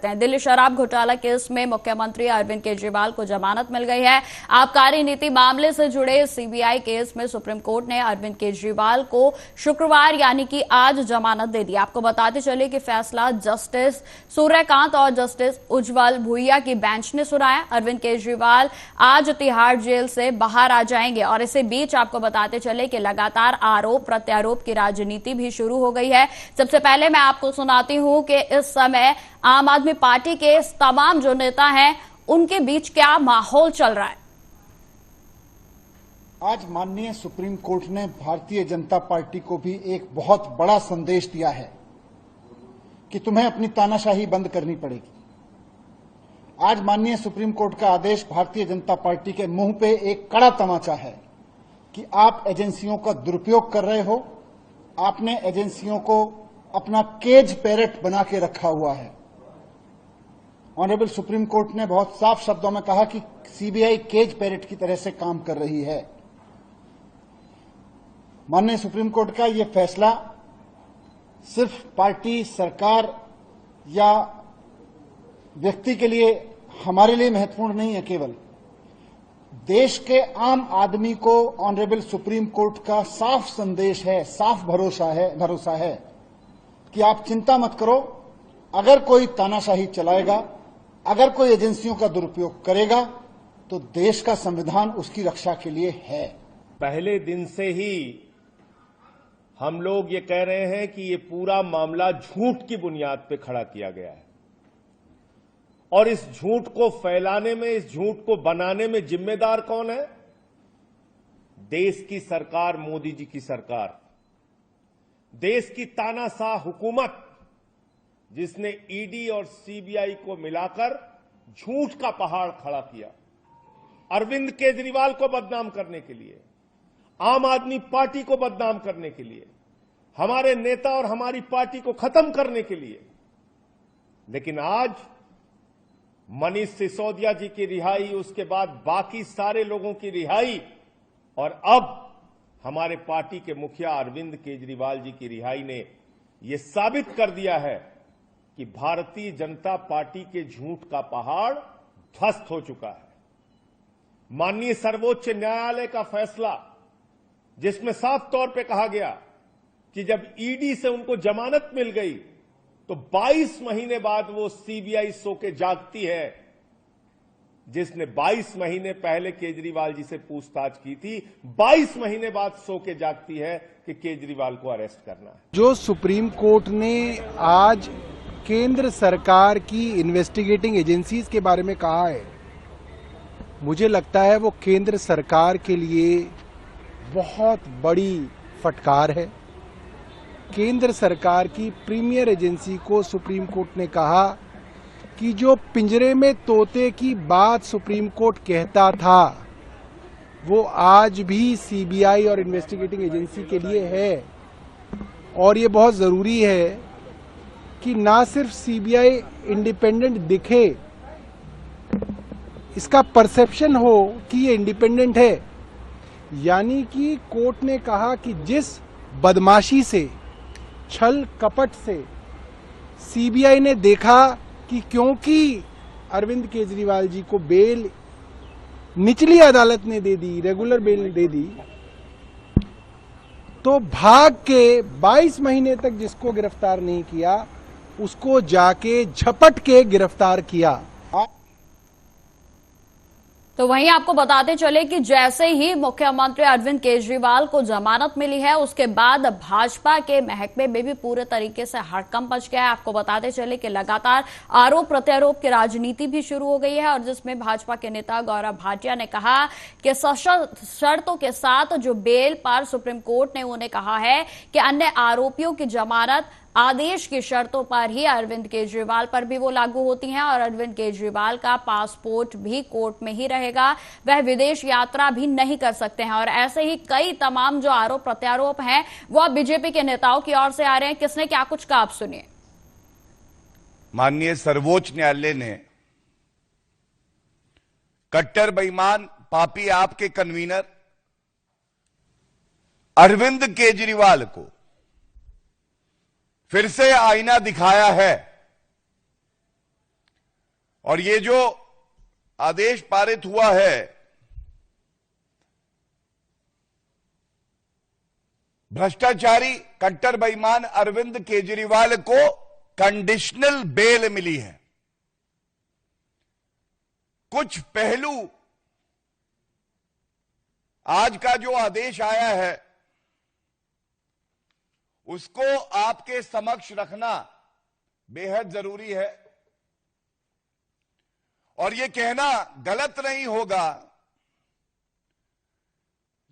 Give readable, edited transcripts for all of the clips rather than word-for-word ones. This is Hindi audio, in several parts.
दिल्ली शराब घोटाला केस में मुख्यमंत्री अरविंद केजरीवाल को जमानत मिल गई है। आबकारी नीति मामले से जुड़े सीबीआई केस में सुप्रीम कोर्ट ने अरविंद केजरीवाल को शुक्रवार यानी कि आज जमानत दे दी। आपको बताते चले कि फैसला जस्टिस सूर्यकांत और जस्टिस उज्जवल भुइया की बेंच ने सुनाया। अरविंद केजरीवाल आज तिहाड़ जेल से बाहर आ जाएंगे और इसी बीच आपको बताते चले कि लगातार आरोप प्रत्यारोप की राजनीति भी शुरू हो गई है। सबसे पहले मैं आपको सुनाती हूं कि इस समय आम आदमी पार्टी के तमाम जो नेता हैं उनके बीच क्या माहौल चल रहा है। आज माननीय सुप्रीम कोर्ट ने भारतीय जनता पार्टी को भी एक बहुत बड़ा संदेश दिया है कि तुम्हें अपनी तानाशाही बंद करनी पड़ेगी। आज माननीय सुप्रीम कोर्ट का आदेश भारतीय जनता पार्टी के मुंह पे एक कड़ा तमाचा है कि आप एजेंसियों का दुरुपयोग कर रहे हो। आपने एजेंसियों को अपना केज पैरेट बना के रखा हुआ है। ऑनरेबल सुप्रीम कोर्ट ने बहुत साफ शब्दों में कहा कि सीबीआई केज पैरेट की तरह से काम कर रही है। माननीय सुप्रीम कोर्ट का यह फैसला सिर्फ पार्टी, सरकार या व्यक्ति के लिए, हमारे लिए महत्वपूर्ण नहीं है। केवल देश के आम आदमी को ऑनरेबल सुप्रीम कोर्ट का साफ संदेश है, साफ भरोसा है कि आप चिंता मत करो। अगर कोई तानाशाही चलाएगा, अगर कोई एजेंसियों का दुरुपयोग करेगा तो देश का संविधान उसकी रक्षा के लिए है। पहले दिन से ही हम लोग ये कह रहे हैं कि ये पूरा मामला झूठ की बुनियाद पर खड़ा किया गया है और इस झूठ को फैलाने में, इस झूठ को बनाने में जिम्मेदार कौन है? देश की सरकार, मोदी जी की सरकार, देश की तानाशाह हुकूमत, जिसने ईडी और सीबीआई को मिलाकर झूठ का पहाड़ खड़ा किया अरविंद केजरीवाल को बदनाम करने के लिए, आम आदमी पार्टी को बदनाम करने के लिए, हमारे नेता और हमारी पार्टी को खत्म करने के लिए। लेकिन आज मनीष सिसोदिया जी की रिहाई, उसके बाद बाकी सारे लोगों की रिहाई और अब हमारे पार्टी के मुखिया अरविंद केजरीवाल जी की रिहाई ने यह साबित कर दिया है कि भारतीय जनता पार्टी के झूठ का पहाड़ ध्वस्त हो चुका है। माननीय सर्वोच्च न्यायालय का फैसला, जिसमें साफ तौर पे कहा गया कि जब ईडी से उनको जमानत मिल गई तो 22 महीने बाद वो सीबीआई सो के जागती है, जिसने 22 महीने पहले केजरीवाल जी से पूछताछ की थी, 22 महीने बाद सो के जागती है कि केजरीवाल को अरेस्ट करना है। जो सुप्रीम कोर्ट ने आज केंद्र सरकार की इन्वेस्टिगेटिंग एजेंसीज के बारे में कहा है, मुझे लगता है वो केंद्र सरकार के लिए बहुत बड़ी फटकार है। केंद्र सरकार की प्रीमियर एजेंसी को सुप्रीम कोर्ट ने कहा कि जो पिंजरे में तोते की बात सुप्रीम कोर्ट कहता था वो आज भी सीबीआई और इन्वेस्टिगेटिंग एजेंसी के लिए है। और ये बहुत जरूरी है कि ना सिर्फ सीबीआई इंडिपेंडेंट दिखे, इसका परसेप्शन हो कि ये इंडिपेंडेंट है। यानी कि कोर्ट ने कहा कि जिस बदमाशी से, छल कपट से सीबीआई ने देखा कि क्योंकि अरविंद केजरीवाल जी को बेल निचली अदालत ने दे दी, रेगुलर बेल दे दी, तो भाग के 22 महीने तक जिसको गिरफ्तार नहीं किया उसको जाके झपट के गिरफ्तार किया। तो वहीं आपको बताते चले कि जैसे ही मुख्यमंत्री अरविंद केजरीवाल को जमानत मिली है उसके बाद भाजपा के महकमे में भी पूरे तरीके से हड़कंप मच गया है। आपको बताते चले कि लगातार आरोप प्रत्यारोप की राजनीति भी शुरू हो गई है और जिसमें भाजपा के नेता गौरव भाटिया ने कहा कि शर्तों के साथ जो बेल पर सुप्रीम कोर्ट ने उन्हें कहा है कि अन्य आरोपियों की जमानत आदेश की शर्तों पर ही अरविंद केजरीवाल पर भी वो लागू होती हैं और अरविंद केजरीवाल का पासपोर्ट भी कोर्ट में ही रहेगा, वह विदेश यात्रा भी नहीं कर सकते हैं। और ऐसे ही कई तमाम जो आरोप प्रत्यारोप हैं वो अब बीजेपी के नेताओं की ओर से आ रहे हैं। किसने क्या कुछ कहा, आप सुनिए। माननीय सर्वोच्च न्यायालय ने कट्टर बेईमान पापी आपके कन्वीनर अरविंद केजरीवाल को फिर से आईना दिखाया है और ये जो आदेश पारित हुआ है, भ्रष्टाचारी कट्टर बेईमान अरविंद केजरीवाल को कंडीशनल बेल मिली है। कुछ पहलू आज का जो आदेश आया है उसको आपके समक्ष रखना बेहद जरूरी है। और यह कहना गलत नहीं होगा,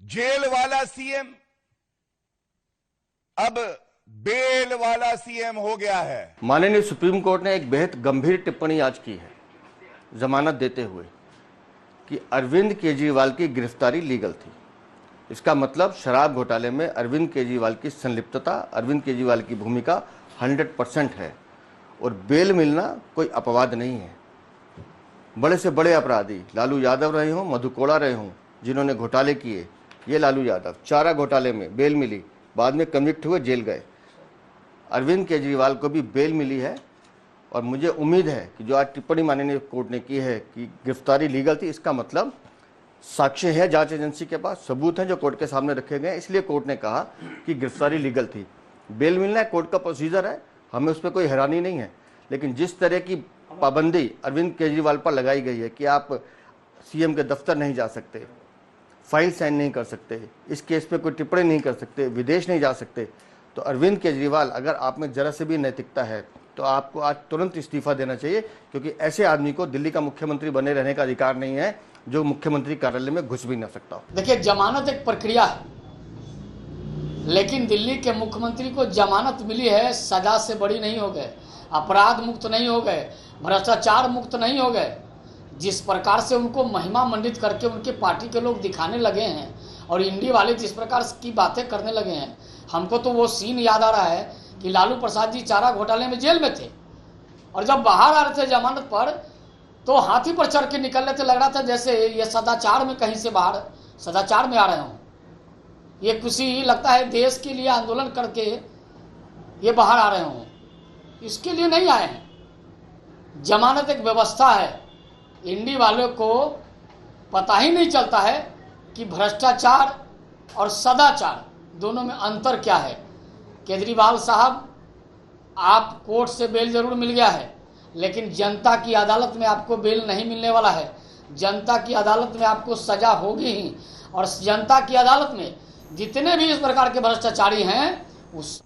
जेल वाला सीएम अब बेल वाला सीएम हो गया है। माननीय सुप्रीम कोर्ट ने एक बेहद गंभीर टिप्पणी आज की है जमानत देते हुए कि अरविंद केजरीवाल की गिरफ्तारी लीगल थी। इसका मतलब शराब घोटाले में अरविंद केजरीवाल की संलिप्तता, अरविंद केजरीवाल की भूमिका 100% है और बेल मिलना कोई अपवाद नहीं है। बड़े से बड़े अपराधी लालू यादव रहे हों, मधु कोड़ा रहे हों, जिन्होंने घोटाले किए, ये लालू यादव चारा घोटाले में बेल मिली, बाद में कन्विक्ट हुए, जेल गए। अरविंद केजरीवाल को भी बेल मिली है और मुझे उम्मीद है कि जो आज टिप्पणी माननीय कोर्ट ने की है कि गिरफ्तारी लीगल थी, इसका मतलब साक्ष्य है जांच एजेंसी के पास, सबूत हैं जो कोर्ट के सामने रखे गए, इसलिए कोर्ट ने कहा कि गिरफ्तारी लीगल थी। बेल मिलना है, कोर्ट का प्रोसीजर है, हमें उस पर कोई हैरानी नहीं है। लेकिन जिस तरह की पाबंदी अरविंद केजरीवाल पर लगाई गई है कि आप सीएम के दफ्तर नहीं जा सकते, फाइल साइन नहीं कर सकते, इस केस पे कोई टिप्पणी नहीं कर सकते, विदेश नहीं जा सकते, तो अरविंद केजरीवाल अगर आप में जरा से भी नैतिकता है तो आपको आज तुरंत इस्तीफा देना चाहिए, क्योंकि ऐसे आदमी को दिल्ली का मुख्यमंत्री बने रहने का अधिकार नहीं है जो मुख्यमंत्री कार्यालय में घुस भी ना सकता हो। देखिए, जमानत एक प्रक्रिया है, लेकिन दिल्ली के मुख्यमंत्री को जमानत मिली है, सजा से बड़ी नहीं हो गए, अपराध मुक्त नहीं हो गए, भ्रष्टाचार मुक्त नहीं हो गए। जिस प्रकार से उनको महिमा मंडित करके उनके पार्टी के लोग दिखाने लगे हैं और इंडी वाले जिस प्रकार की बातें करने लगे हैं, हमको तो वो सीन याद आ रहा है कि लालू प्रसाद जी चारा घोटाले में जेल में थे और जब बाहर आ रहे थे जमानत पर तो हाथी पर चढ़ के निकल रहे थे। लग रहा था जैसे ये सदाचार में कहीं से बाहर सदाचार में आ रहे हों, ये किसी लगता है देश के लिए आंदोलन करके ये बाहर आ रहे हों। इसके लिए नहीं आए हैं। जमानत एक व्यवस्था है। इंडी वालों को पता ही नहीं चलता है कि भ्रष्टाचार और सदाचार दोनों में अंतर क्या है। केजरीवाल साहब, आप कोर्ट से बेल जरूर मिल गया है, लेकिन जनता की अदालत में आपको बेल नहीं मिलने वाला है। जनता की अदालत में आपको सजा होगी ही, और जनता की अदालत में जितने भी इस प्रकार के भ्रष्टाचारी हैं उस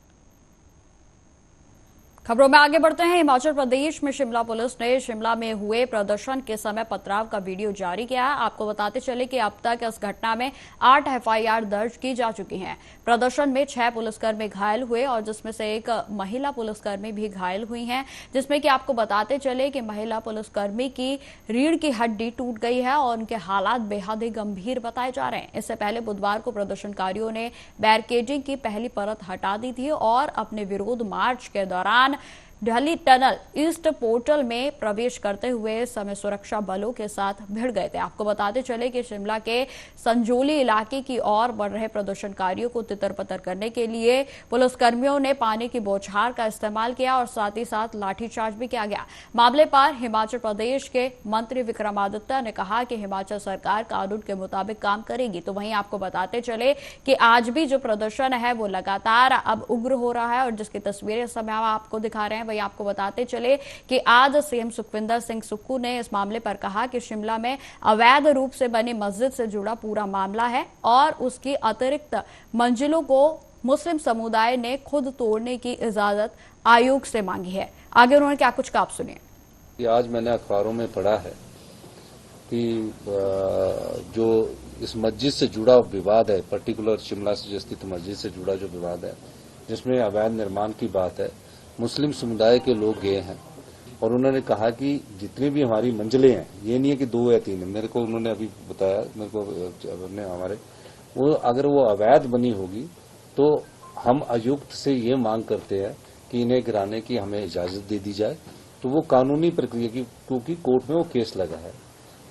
खबरों में आगे बढ़ते हैं। हिमाचल प्रदेश में शिमला पुलिस ने शिमला में हुए प्रदर्शन के समय पथराव का वीडियो जारी किया है। आपको बताते चले कि अब तक इस घटना में 8 एफआईआर दर्ज की जा चुकी हैं। प्रदर्शन में 6 पुलिसकर्मी घायल हुए और जिसमें से एक महिला पुलिसकर्मी भी घायल हुई हैं, जिसमें कि आपको बताते चले कि महिला पुलिसकर्मी की रीढ़ की हड्डी टूट गई है और उनके हालात बेहद ही गंभीर बताए जा रहे हैं। इससे पहले बुधवार को प्रदर्शनकारियों ने बैरिकेडिंग की पहली परत हटा दी थी और अपने विरोध मार्च के दौरान ढली टनल ईस्ट पोर्टल में प्रवेश करते हुए समय सुरक्षा बलों के साथ भिड़ गए थे। आपको बताते चले कि शिमला के संजोली इलाके की ओर बढ़ रहे प्रदर्शनकारियों को तितर-पतर करने के लिए पुलिसकर्मियों ने पानी की बौछार का इस्तेमाल किया और साथ ही साथ लाठीचार्ज भी किया गया। मामले पर हिमाचल प्रदेश के मंत्री विक्रमादित्य ने कहा कि हिमाचल सरकार कानून के मुताबिक काम करेगी। तो वहीं आपको बताते चले कि आज भी जो प्रदर्शन है वो लगातार अब उग्र हो रहा है और जिसकी तस्वीरें इस समय आपको दिखा रहे हैं। वहीं आपको बताते चले कि आज सीएम सुखविंदर सिंह सुक्खू ने इस मामले पर कहा कि शिमला में अवैध रूप से बनी मस्जिद से जुड़ा पूरा मामला है और उसकी अतिरिक्त मंजिलों को मुस्लिम समुदाय ने खुद तोड़ने की इजाजत आयोग से मांगी है। आगे उन्होंने क्या कुछ कहा, आप सुनिए। आज मैंने अखबारों में पढ़ा है कि जो इस मस्जिद से जुड़ा विवाद है, पर्टिकुलर शिमला से स्थित मस्जिद से जुड़ा जो विवाद है, जिसमें अवैध निर्माण की बात है, मुस्लिम समुदाय के लोग गए हैं और उन्होंने कहा कि जितनी भी हमारी मंजिलें हैं, ये नहीं है कि 2 या 3 है, मेरे को उन्होंने अभी बताया, मेरे को हमारे वो अगर वो अवैध बनी होगी तो हम आयुक्त से ये मांग करते हैं कि इन्हें गिराने की हमें इजाजत दे दी जाए। तो वो कानूनी प्रक्रिया की, क्योंकि कोर्ट में वो केस लगा है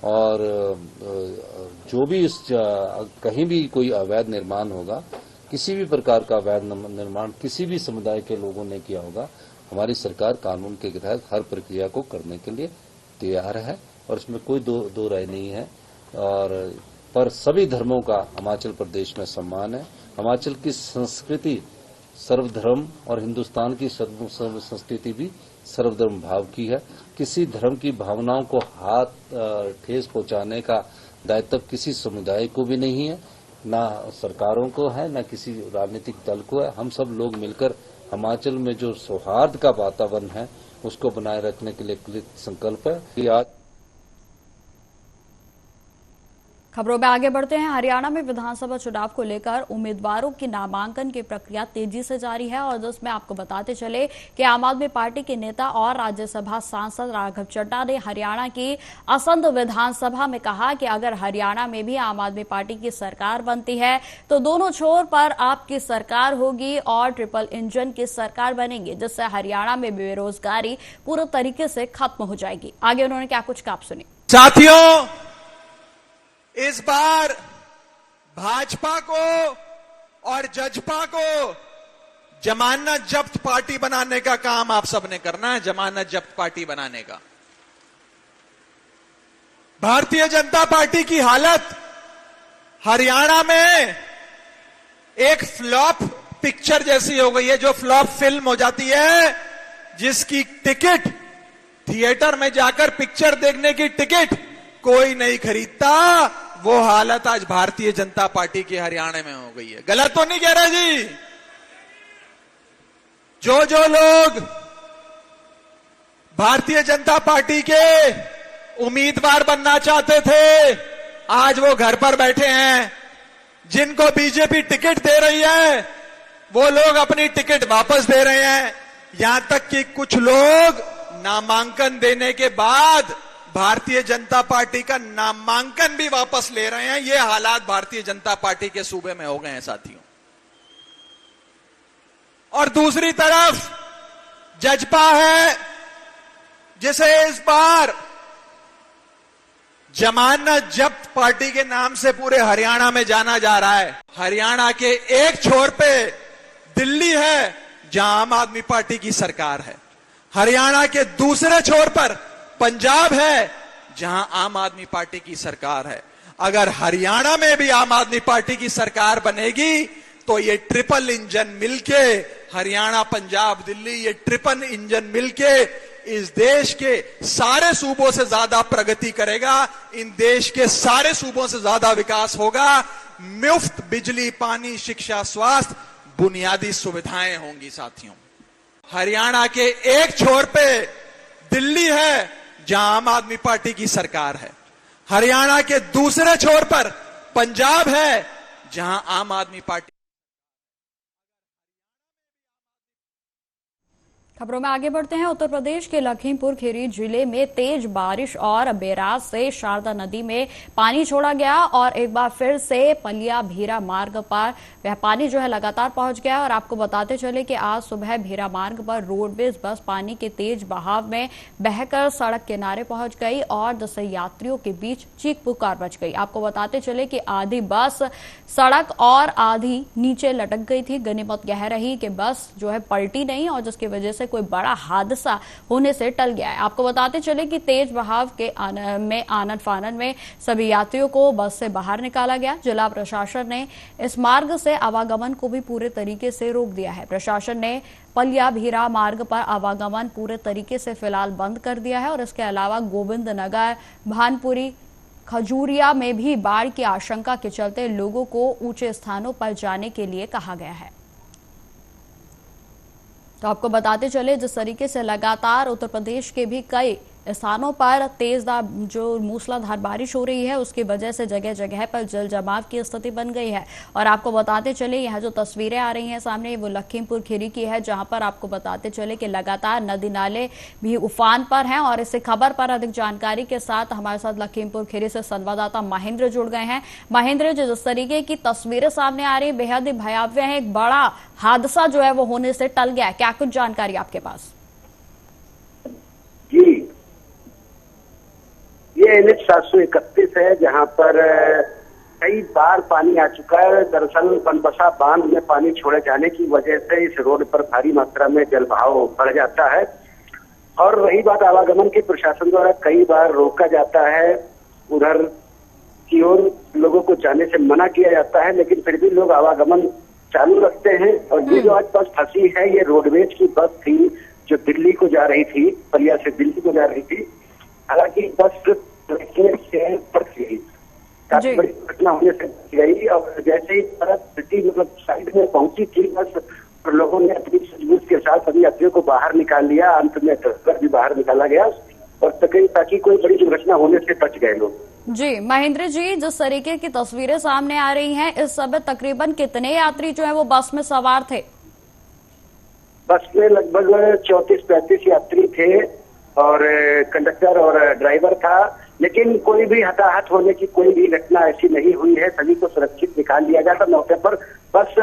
और जो भी इस कहीं भी कोई अवैध निर्माण होगा, किसी भी प्रकार का अवैध निर्माण किसी भी समुदाय के लोगों ने किया होगा, हमारी सरकार कानून के तहत हर प्रक्रिया को करने के लिए तैयार है और इसमें कोई दो राय नहीं है। और पर सभी धर्मों का हिमाचल प्रदेश में सम्मान है। हिमाचल की संस्कृति सर्वधर्म और हिंदुस्तान की संस्कृति भी सर्वधर्म भाव की है। किसी धर्म की भावनाओं को हाथ ठेस पहुंचाने का दायित्व किसी समुदाय को भी नहीं है, ना सरकारों को है, ना किसी राजनीतिक दल को है। हम सब लोग मिलकर हिमाचल में जो सौहार्द का वातावरण है उसको बनाए रखने के लिए कृत संकल्प है। कि आज खबरों में आगे बढ़ते हैं। हरियाणा में विधानसभा चुनाव को लेकर उम्मीदवारों की नामांकन की प्रक्रिया तेजी से जारी है और जिसमें आपको बताते चले कि आम आदमी पार्टी के नेता और राज्यसभा सांसद राघव चड्ढा ने हरियाणा की असंध विधानसभा में कहा कि अगर हरियाणा में भी आम आदमी पार्टी की सरकार बनती है तो दोनों छोर पर आपकी सरकार होगी और ट्रिपल इंजन की सरकार बनेगी, जिससे हरियाणा में बेरोजगारी पूरे तरीके से खत्म हो जाएगी। आगे उन्होंने क्या कुछ कहा, सुनिए। साथियों, इस बार भाजपा को और जजपा को जमानत जब्त पार्टी बनाने का काम आप सबने करना है। जमानत जब्त पार्टी बनाने का भारतीय जनता पार्टी की हालत हरियाणा में एक फ्लॉप पिक्चर जैसी हो गई है। जो फ्लॉप फिल्म हो जाती है, जिसकी टिकट थिएटर में जाकर पिक्चर देखने की टिकट कोई नहीं खरीदता, वो हालत आज भारतीय जनता पार्टी के हरियाणा में हो गई है। गलत तो नहीं कह रहा जी? जो लोग भारतीय जनता पार्टी के उम्मीदवार बनना चाहते थे, आज वो घर पर बैठे हैं। जिनको बीजेपी टिकट दे रही है, वो लोग अपनी टिकट वापस दे रहे हैं। यहां तक कि कुछ लोग नामांकन देने के बाद भारतीय जनता पार्टी का नामांकन भी वापस ले रहे हैं। ये हालात भारतीय जनता पार्टी के सूबे में हो गए हैं साथियों। और दूसरी तरफ जजपा है, जिसे इस बार जमानत जब्त पार्टी के नाम से पूरे हरियाणा में जाना जा रहा है। हरियाणा के एक छोर पे दिल्ली है, जहां आम आदमी पार्टी की सरकार है। हरियाणा के दूसरे छोर पर पंजाब है, जहां आम आदमी पार्टी की सरकार है। अगर हरियाणा में भी आम आदमी पार्टी की सरकार बनेगी तो ये ट्रिपल इंजन मिलके, हरियाणा, पंजाब, दिल्ली, ये ट्रिपल इंजन मिलके इस देश के सारे सूबों से ज्यादा प्रगति करेगा। इन देश के सारे सूबों से ज्यादा विकास होगा। मुफ्त बिजली, पानी, शिक्षा, स्वास्थ्य, बुनियादी सुविधाएं होंगी साथियों। हरियाणा के एक छोर पे दिल्ली है, जहां आम आदमी पार्टी की सरकार है। हरियाणा के दूसरे छोर पर पंजाब है, जहां आम आदमी पार्टी। खबरों में आगे बढ़ते हैं। उत्तर प्रदेश के लखीमपुर खीरी जिले में तेज बारिश और बैराज से शारदा नदी में पानी छोड़ा गया और एक बार फिर से पलिया भीरा मार्ग पर वह पानी जो है लगातार पहुंच गया। और आपको बताते चले कि आज सुबह भीरा मार्ग पर रोडवेज बस पानी के तेज बहाव में बहकर सड़क किनारे पहुंच गई और 10 यात्रियों के बीच चीख पुकार मच गई। आपको बताते चले कि आधी बस सड़क और आधी नीचे लटक गई थी। गनीमत यह रही कि बस जो है पलटी नहीं और जिसकी वजह से कोई बड़ा हादसा होने से टल गया है। आपको बताते चले कि तेज बहाव के आनन फानन में सभी यात्रियों को बस से बाहर निकाला गया। जिला प्रशासन ने इस मार्ग से आवागमन को भी पूरे तरीके से रोक दिया है। प्रशासन ने पलिया भीरा मार्ग पर आवागमन पूरे तरीके से फिलहाल बंद कर दिया है और इसके अलावा गोविंद नगर, भानपुरी, खजूरिया में भी बाढ़ की आशंका के चलते लोगों को ऊंचे स्थानों पर जाने के लिए कहा गया है। तो आपको बताते चले जिस तरीके से लगातार उत्तर प्रदेश के भी कई स्थानों पर तेज जो मूसलाधार बारिश हो रही है, उसकी वजह से जगह जगह पर जल जमाव की स्थिति बन गई है। और आपको बताते चले यह जो तस्वीरें आ रही हैं सामने, वो लखीमपुर खीरी की है, जहां पर आपको बताते चले कि लगातार नदी नाले भी उफान पर हैं। और इस खबर पर अधिक जानकारी के साथ हमारे साथ लखीमपुर खीरी से संवाददाता महेंद्र जुड़ गए हैं। महेंद्र, जिस तरीके की तस्वीरें सामने आ रही बेहद ही भयावह है, एक बड़ा हादसा जो है वो होने से टल गया है, क्या कुछ जानकारी आपके पास? जी, ये NH 731 है, जहां पर कई बार पानी आ चुका है। दरअसल बनबसा बांध में पानी छोड़े जाने की वजह से इस रोड पर भारी मात्रा में जल बहाव बढ़ जाता है और रही बात आवागमन की, प्रशासन द्वारा कई बार रोका जाता है, उधर की ओर लोगों को जाने से मना किया जाता है, लेकिन फिर भी लोग आवागमन चालू रखते हैं। और ये जो आज बस फंसी है, ये रोडवेज की बस थी जो दिल्ली को जा रही थी, बलिया से दिल्ली को जा रही थी। हालांकि बस से फंस गई, काफी बड़ी घटना होने से बच गई। और जैसे ही सिटी मतलब साइड में पहुंची थी बस, और लोगों ने अपनी सूझबूझ के साथ सभी यात्रियों को बाहर निकाल लिया। अंत में ड्राइवर भी बाहर निकाला गया और ताकि कोई बड़ी दुर्घटना होने से बच गए लोग। जी महेंद्र जी, जिस तरीके की तस्वीरें सामने आ रही हैं, इस समय तकरीबन कितने यात्री जो है वो बस में सवार थे? बस में लगभग 34-35 यात्री थे और कंडक्टर और ड्राइवर था, लेकिन कोई भी हताहत होने की कोई भी घटना ऐसी नहीं हुई है। सभी को सुरक्षित निकाल लिया गया था। मौके पर बस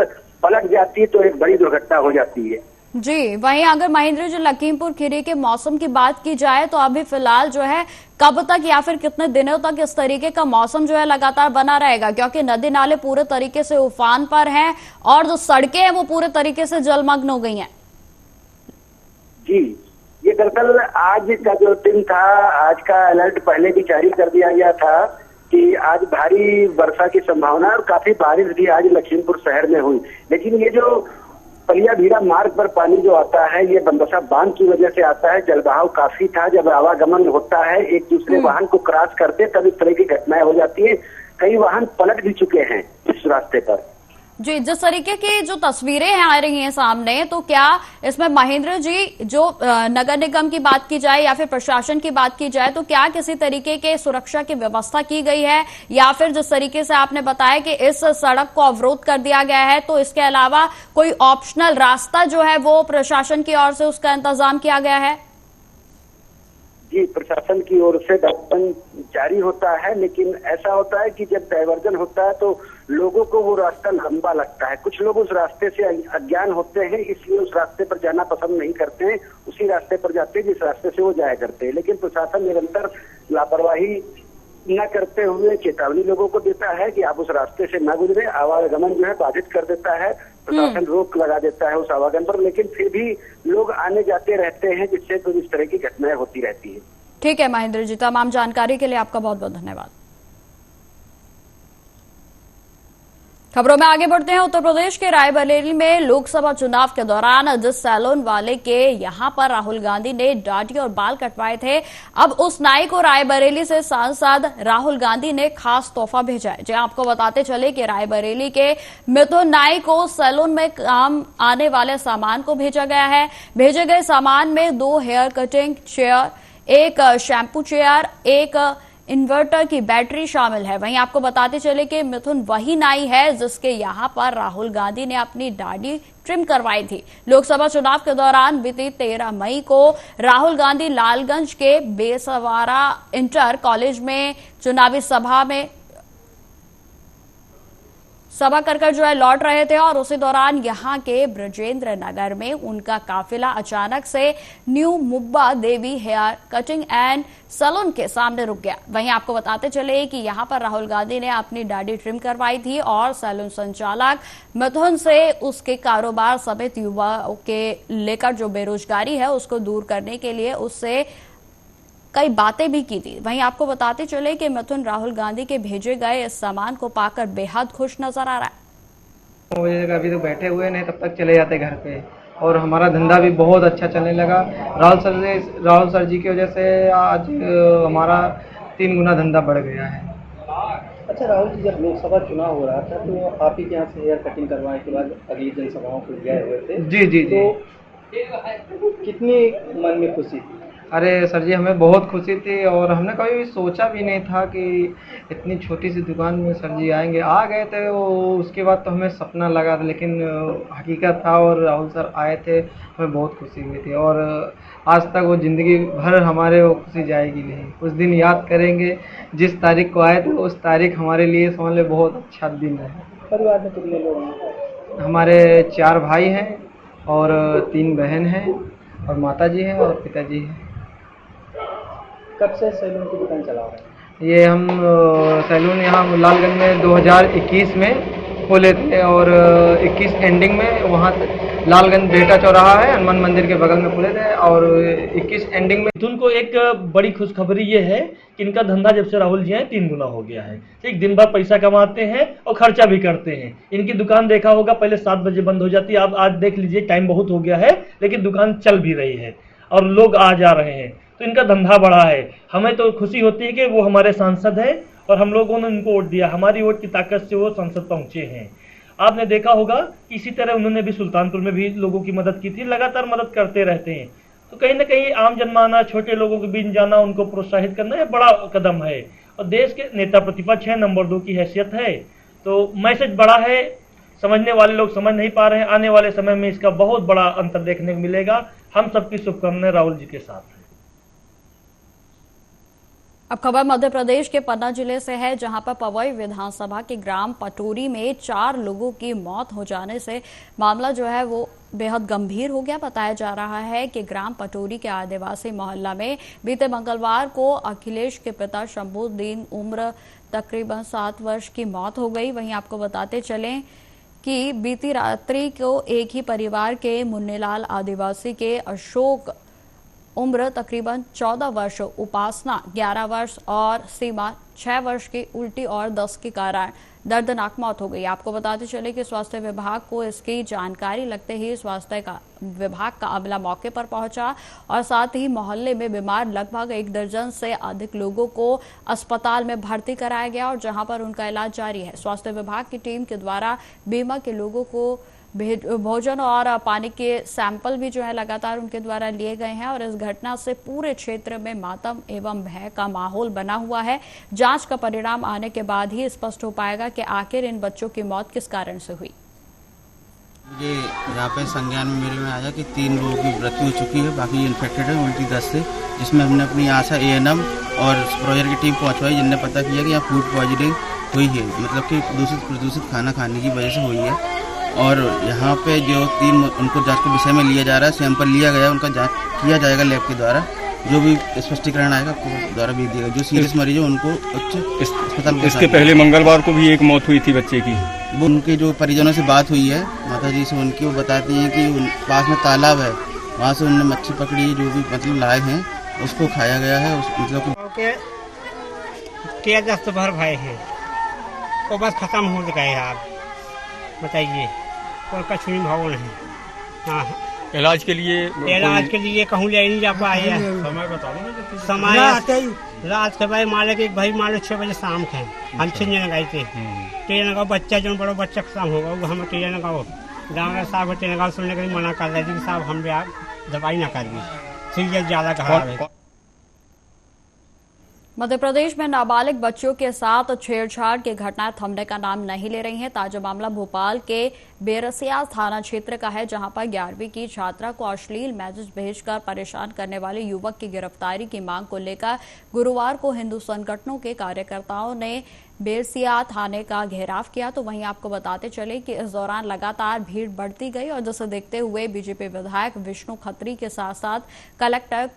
पलट जाती तो एक बड़ी दुर्घटना हो जाती है। जी, वहीं अगर महेंद्र जी लखीमपुर खीरी के मौसम की बात की जाए तो अभी फिलहाल जो है कब तक या फिर कितने दिनों तक इस तरीके का मौसम जो है लगातार बना रहेगा? क्योंकि नदी नाले पूरे तरीके से उफान पर हैं और जो सड़कें हैं वो पूरे तरीके से जलमग्न हो गई हैं। जी, ये दरअसल आज का जो दिन था, आज का अलर्ट पहले भी जारी कर दिया गया था कि आज भारी वर्षा की संभावना है और काफी बारिश भी आज लखीमपुर शहर में हुई। लेकिन ये जो पलिया भीरा मार्ग पर पानी जो आता है, ये बनबसा बांध की वजह से आता है। जलबहाव काफी था। जब आवागमन होता है, एक दूसरे वाहन को क्रॉस करते तब इस तरह की घटनाएं हो जाती है। कई वाहन पलट भी चुके हैं इस रास्ते पर। जी, जिस तरीके की जो तस्वीरें आ रही हैं सामने, तो क्या इसमें महेंद्र जी जो नगर निगम की बात की जाए या फिर प्रशासन की बात की जाए, तो क्या किसी तरीके के सुरक्षा की व्यवस्था की गई है, या फिर जिस तरीके से आपने बताया कि इस सड़क को अवरोध कर दिया गया है, तो इसके अलावा कोई ऑप्शनल रास्ता जो है वो प्रशासन की ओर से उसका इंतजाम किया गया है? जी, प्रशासन की ओर से डायवर्जन जारी होता है, लेकिन ऐसा होता है कि जब डायवर्जन होता है तो लोगों को वो रास्ता लंबा लगता है। कुछ लोग उस रास्ते से अज्ञान होते हैं, इसलिए उस रास्ते पर जाना पसंद नहीं करते हैं, उसी रास्ते पर जाते हैं जिस रास्ते से वो जाया करते हैं। लेकिन प्रशासन निरंतर लापरवाही न करते हुए चेतावनी लोगों को देता है कि आप उस रास्ते से न गुजरे। आवागमन जो है बाधित कर देता है, प्रशासन रोक लगा देता है उस आवागमन पर, लेकिन फिर भी लोग आने जाते रहते हैं, जिससे तो इस तरह की घटनाएं होती रहती है। ठीक है महेंद्र जी, तमाम जानकारी के लिए आपका बहुत बहुत धन्यवाद। खबरों में आगे बढ़ते हैं। उत्तर प्रदेश के रायबरेली में लोकसभा चुनाव के दौरान जिस सैलून वाले के यहां पर राहुल गांधी ने दाढ़ी और बाल कटवाए थे, अब उस नाई को रायबरेली से सांसद राहुल गांधी ने खास तोहफा भेजा है। जी, आपको बताते चले कि रायबरेली के मिथुन नाई को सैलून में काम आने वाले सामान को भेजा गया है। भेजे गए सामान में 2 हेयर कटिंग चेयर, एक शैम्पू चेयर, एक इन्वर्टर की बैटरी शामिल है। वहीं आपको बताते चले कि मिथुन वही नाई है जिसके यहां पर राहुल गांधी ने अपनी दाढ़ी ट्रिम करवाई थी। लोकसभा चुनाव के दौरान बीती 13 मई को राहुल गांधी लालगंज के बेसवारा इंटर कॉलेज में चुनावी सभा कर जो है लौट रहे थे और उसी दौरान यहां के ब्रजेंद्र नगर में उनका काफिला अचानक से new Mumba Devi hair cutting and saloon के सामने रुक गया। वहीं आपको बताते चले कि यहां पर राहुल गांधी ने अपनी दाढ़ी ट्रिम करवाई थी और सैलून संचालक मिथुन से उसके कारोबार समेत युवाओं के लेकर जो बेरोजगारी है उसको दूर करने के लिए उससे कई बातें भी की थी। वहीं आपको बताते चले कि मिथुन राहुल गांधी के भेजे गए इस सामान को पाकर बेहद खुश नजर आ रहा है। अभी तो बैठे हुए नहीं, तब तक चले जाते घर पे, और हमारा धंधा भी बहुत अच्छा चलने लगा। राहुल सर जी की वजह से आज हमारा 3 गुना धंधा बढ़ गया है। अच्छा राहुल जी, जब लोकसभा चुनाव हो रहा था तो आप ही के यहाँ से हेयर कटिंग करवाने के बाद अगली जनसभाओं को गए हुए थे। जी। तो कितनी मन में खुशी थी? अरे सर जी, हमें बहुत खुशी थी और हमने कभी भी सोचा भी नहीं था कि इतनी छोटी सी दुकान में सर जी आएंगे। आ गए थे उसके बाद तो हमें सपना लगा था, लेकिन हकीकत था और राहुल सर आए थे, हमें बहुत खुशी हुई थी। और आज तक वो ज़िंदगी भर हमारे वो खुशी जाएगी नहीं। उस दिन याद करेंगे जिस तारीख को आए थे, उस तारीख हमारे लिए समझ लें बहुत अच्छा दिन है। परिवार में कितने लोग हैं? हमारे 4 भाई हैं और 3 बहन हैं और माता जी हैं और पिताजी हैं। कब से सैलून की दुकान चला रहे हैं? ये हम सैलून यहाँ लालगंज में 2021 में खोले थे और 21 एंडिंग में वहाँ लालगंज बेहटा चौराहा है हनुमान मंदिर के बगल में खोले थे और 21 एंडिंग में उनको एक बड़ी खुशखबरी ये है कि इनका धंधा जब से राहुल जी हैं 3 गुना हो गया है। ठीक, दिन भर पैसा कमाते हैं और खर्चा भी करते हैं। इनकी दुकान देखा होगा पहले 7 बजे बंद हो जाती है, आप आज देख लीजिए टाइम बहुत हो गया है लेकिन दुकान चल भी रही है और लोग आ जा रहे हैं, तो इनका धंधा बढ़ा है। हमें तो खुशी होती है कि वो हमारे सांसद हैं और हम लोगों ने उनको वोट दिया, हमारी वोट की ताकत से वो संसद पहुंचे हैं। आपने देखा होगा इसी तरह उन्होंने भी सुल्तानपुर में भी लोगों की मदद की थी, लगातार मदद करते रहते हैं। तो कहीं ना कहीं आम जनमानस, छोटे लोगों के बीच जाना, उनको प्रोत्साहित करना यह बड़ा कदम है और देश के नेता प्रतिपक्ष है, नंबर 2 की हैसियत है, तो मैसेज बड़ा है। समझने वाले लोग समझ नहीं पा रहे हैं, आने वाले समय में इसका बहुत बड़ा अंतर देखने को मिलेगा। हम सबकी शुभकामनाएं राहुल जी के साथ हैं। अब खबर मध्य प्रदेश के पन्ना जिले से है, जहां पर पवई विधानसभा के ग्राम पटोरी में 4 लोगों की मौत हो जाने से मामला जो है वो बेहद गंभीर हो गया। बताया जा रहा है कि ग्राम पटोरी के आदिवासी मोहल्ला में बीते मंगलवार को अखिलेश के पिता शंभुद्दीन उम्र तकरीबन 7 वर्ष की मौत हो गई। वहीं आपको बताते चलें कि बीती रात्रि को एक ही परिवार के मुन्नीलाल आदिवासी के अशोक उम्र तकरीबन 14 वर्ष, उपासना 11 वर्ष और सीमा 6 वर्ष की उल्टी और दस्त के कारण दर्दनाक मौत हो गई। आपको बताते चले कि स्वास्थ्य विभाग को इसकी जानकारी लगते ही स्वास्थ्य का विभाग का अमला मौके पर पहुंचा और साथ ही मोहल्ले में बीमार लगभग 1 दर्जन से अधिक लोगों को अस्पताल में भर्ती कराया गया और जहां पर उनका इलाज जारी है। स्वास्थ्य विभाग की टीम के द्वारा बीमा के लोगों को भोजन और पानी के सैंपल भी जो है लगातार उनके द्वारा लिए गए हैं और इस घटना से पूरे क्षेत्र में मातम एवं भय का माहौल बना हुआ है। जांच का परिणाम आने के बाद ही स्पष्ट हो पाएगा कि आखिर इन बच्चों की मौत किस कारण से हुई। मुझे यहाँ पे संज्ञान में मेरे में आया कि 3 लोगों की मृत्यु हो चुकी है, बाकी इन्फेक्टेड है उल्टी दस्त से, जिसमें हमने अपनी आशा ANM और सुपरवाइजर की टीम पहुँचवाई, जिनने पता किया कि यहाँ फूड पॉइजनिंग हुई है, मतलब कि प्रदूषित खाना खाने की वजह से हुई है। और यहाँ पे जो 3 उनको जांच के विषय में लिया जा रहा है, सैंपल लिया गया, उनका जांच किया जाएगा लैब के द्वारा, जो भी स्पष्टीकरण आएगा आपको द्वारा भेज दिया। जो सीरियस मरीज है उनको उच्च अस्पताल। इसके पहले मंगलवार को भी एक मौत हुई थी बच्चे की। वो उनके जो परिजनों से बात हुई है माता जी से उनकी, वो बताती हैं कि पास में तालाब है, वहाँ से उन्होंने मच्छी पकड़ी है, जो भी मतलब लाए हैं उसको खाया गया है। मतलब क्या दस्त भर भाई है वो बस खत्म हो गए। आप बताइए और कछु नहीं भाव नहीं। हाँ, इलाज के लिए कहूँ ले नहीं जा पाए। समय बता दो। समय रात के भाई माले के भाई माले 6 बजे शाम के हम 6 जन गए थे। ट्रेन लगाओ बच्चा जो बड़ो बच्चा शाम होगा वो हम ट्रेन लगाओ डांगर साहब ट्रेन लगाओ सुनने के लिए मना कर रहे थे कि साहब हम आप दवाई ना करिए, सीरियस ज्यादा कहा है। मध्य प्रदेश में नाबालिग बच्चों के साथ छेड़छाड़ की घटनाएं थमने का नाम नहीं ले रही हैं। ताजा मामला भोपाल के बेरसिया थाना क्षेत्र का है, जहां पर 11वीं की छात्रा को अश्लील मैसेज भेजकर परेशान करने वाले युवक की गिरफ्तारी की मांग को लेकर गुरुवार को हिंदू संगठनों के कार्यकर्ताओं ने बेरसिया थाने का घेराव किया। तो वहीं आपको बताते चले कि इस दौरान लगातार भीड़ बढ़ती गई और जिसे देखते हुए बीजेपी विधायक विष्णु खत्री के साथ साथ कलेक्टर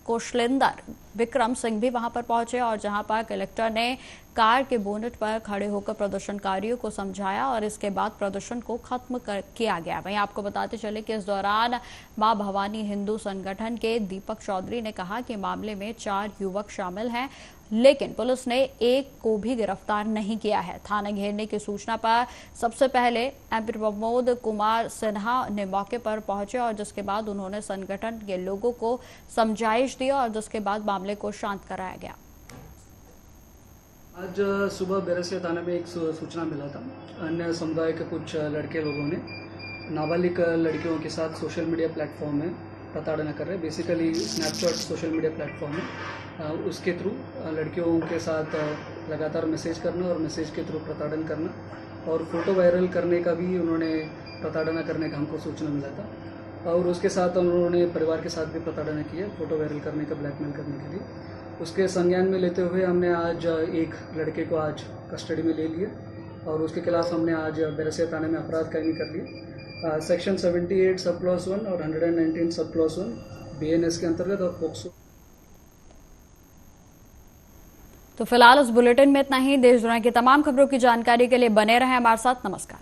कौशलेंदर विक्रम सिंह भी वहां पर पहुंचे और जहां पर कलेक्टर ने कार के बोनेट पर खड़े होकर प्रदर्शनकारियों को समझाया और इसके बाद प्रदर्शन को खत्म किया गया। वहीं आपको बताते चले कि इस दौरान मां भवानी हिंदू संगठन के दीपक चौधरी ने कहा कि मामले में 4 युवक शामिल हैं, लेकिन पुलिस ने एक को भी गिरफ्तार नहीं किया है। थाना घेरने की सूचना पर सबसे पहले MP प्रमोद कुमार सिन्हा ने मौके पर पहुंचे और जिसके बाद उन्होंने संगठन के लोगों को समझाइश दी और जिसके बाद मामले को शांत कराया गया। आज सुबह बेरसिया थाने में एक सूचना मिला था, अन्य समुदाय के कुछ लड़के लोगों ने नाबालिग लड़कियों के साथ सोशल मीडिया प्लेटफॉर्म में प्रताड़ना कर रहे हैं। Basically Snapchat social media platform है, उसके थ्रू लड़कियों के साथ लगातार मैसेज करना और मैसेज के थ्रू प्रताड़ना करना और फोटो वायरल करने का भी उन्होंने प्रताड़ना करने का हमको सूचना मिला था। और उसके साथ उन्होंने परिवार के साथ भी प्रताड़ना की है, फोटो वायरल करने का, ब्लैकमेल करने के लिए। उसके संज्ञान में लेते हुए हमने आज एक लड़के को आज कस्टडी में ले लिया और उसके खिलाफ हमने आज बेरसिया थाने में अपराध कायमी कर लिया। सेक्शन 78 सब क्लॉज 1 और 119 सब क्लॉज 1 BNS के अंतर्गत और पोक्सो। तो फिलहाल इस बुलेटिन में इतना ही। देश दुनिया की तमाम खबरों की जानकारी के लिए बने रहें हमारे साथ। नमस्कार।